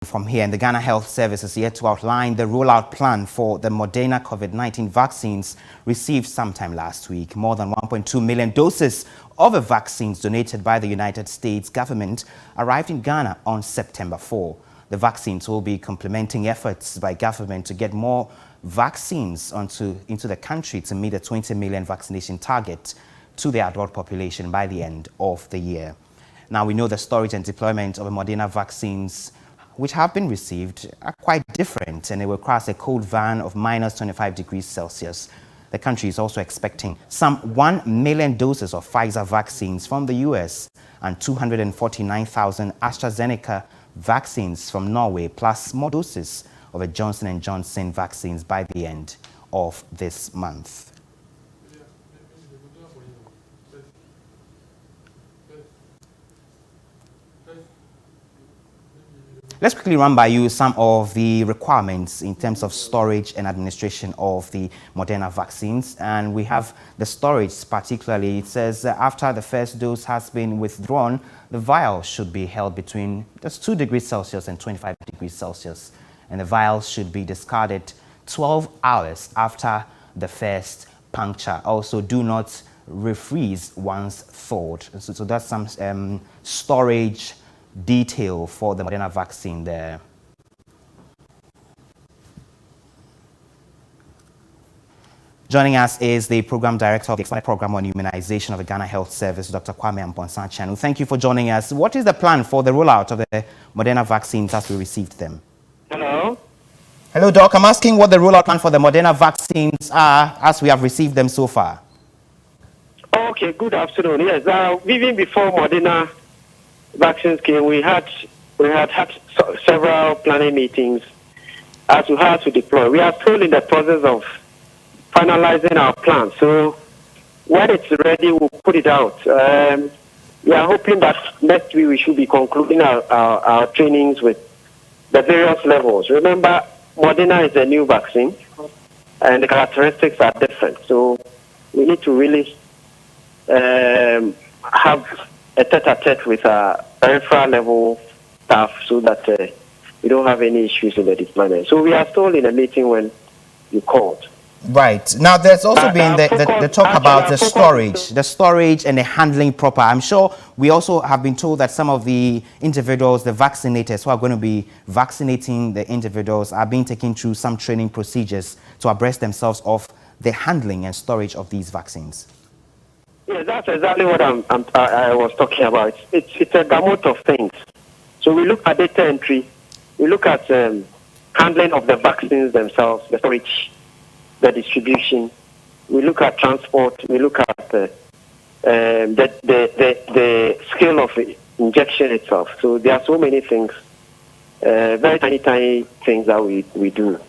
From here, and the Ghana Health Service is yet to outline the rollout plan for the Moderna COVID-19 vaccines received sometime last week. More than 1.2 million doses of the vaccines donated by the United States government arrived in Ghana on September 4. The vaccines will be complementing efforts by government to get more vaccines into the country to meet the 20 million vaccination target to the adult population by the end of the year. Now, we know the storage and deployment of the Moderna vaccines which have been received are quite different, and they will cross a cold van of minus 25 degrees Celsius. The country is also expecting some 1 million doses of Pfizer vaccines from the US and 249,000 AstraZeneca vaccines from Norway, plus more doses of the Johnson & Johnson vaccines by the end of this month. Let's quickly run by you some of the requirements in terms of storage and administration of the Moderna vaccines. And we have the storage particularly. It says after the first dose has been withdrawn, the vial should be held between just 2 degrees Celsius and 25 degrees Celsius. And the vials should be discarded 12 hours after the first puncture. Also, do not refreeze once thawed. So that's some storage detail for the Moderna vaccine there. Joining us is the Program Director of the Expanded Program on Immunization of the Ghana Health Service, Dr. Kwame Amponsah-Chanu. Thank you for joining us. What is the plan for the rollout of the Moderna vaccines as we received them? Hello. Hello, Doc. I'm asking what the rollout plan for the Moderna vaccines are as we have received them so far. Okay, good afternoon. Yes, even before Moderna vaccines came, we had several planning meetings as to how to deploy. We are still in the process of finalizing our plan. So when it's ready, we'll put it out. We are hoping that next week we should be concluding our trainings with the various levels. Remember, Moderna is a new vaccine, and the characteristics are different. So we need to really have a tete-a-tete with our peripheral level staff so that we don't have any issues in the deployment. So we are still in a meeting when you called. Right. Now, there's also been the talk about the storage and the handling proper. I'm sure we also have been told that some of the individuals, the vaccinators who are going to be vaccinating the individuals are being taken through some training procedures to abreast themselves of the handling and storage of these vaccines. Yeah, that's exactly what I was talking about. It's a gamut of things. So we look at data entry, we look at handling of the vaccines themselves, the storage, the distribution. We look at transport. We look at the scale of injection itself. So there are so many things, very tiny things that we do.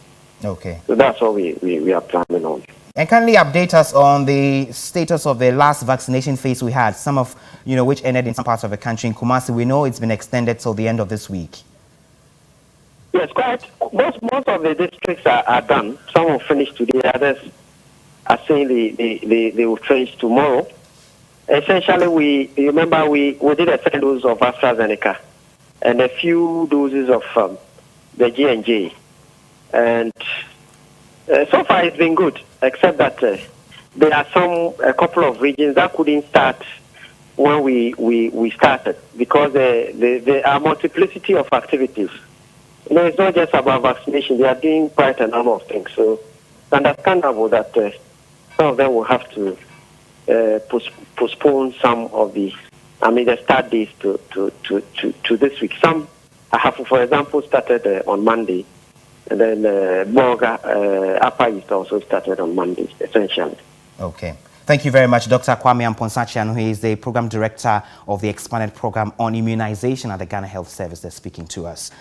Okay. So that's what we are planning on. And kindly update us on the status of the last vaccination phase we had, some of, which ended in some parts of the country. In Kumasi, we know it's been extended till the end of this week. Yes, quite. Most of the districts are done. Some will finish today, others are saying they will finish tomorrow. Essentially, we did a second dose of AstraZeneca and a few doses of the J&J. And so far it's been good, except that there are a couple of regions that couldn't start when we started because there are multiplicity of activities. It's not just about vaccination. They are doing quite a number of things. So it's understandable that some of them will have to postpone some of the start dates to this week. Some have, for example, started on Monday. And then Borga, Upper East also started on Monday, essentially. Okay. Thank you very much, Dr. Kwame Amponsah-Chanu, who is the Program Director of the Expanded Program on Immunization at the Ghana Health Service, that's speaking to us.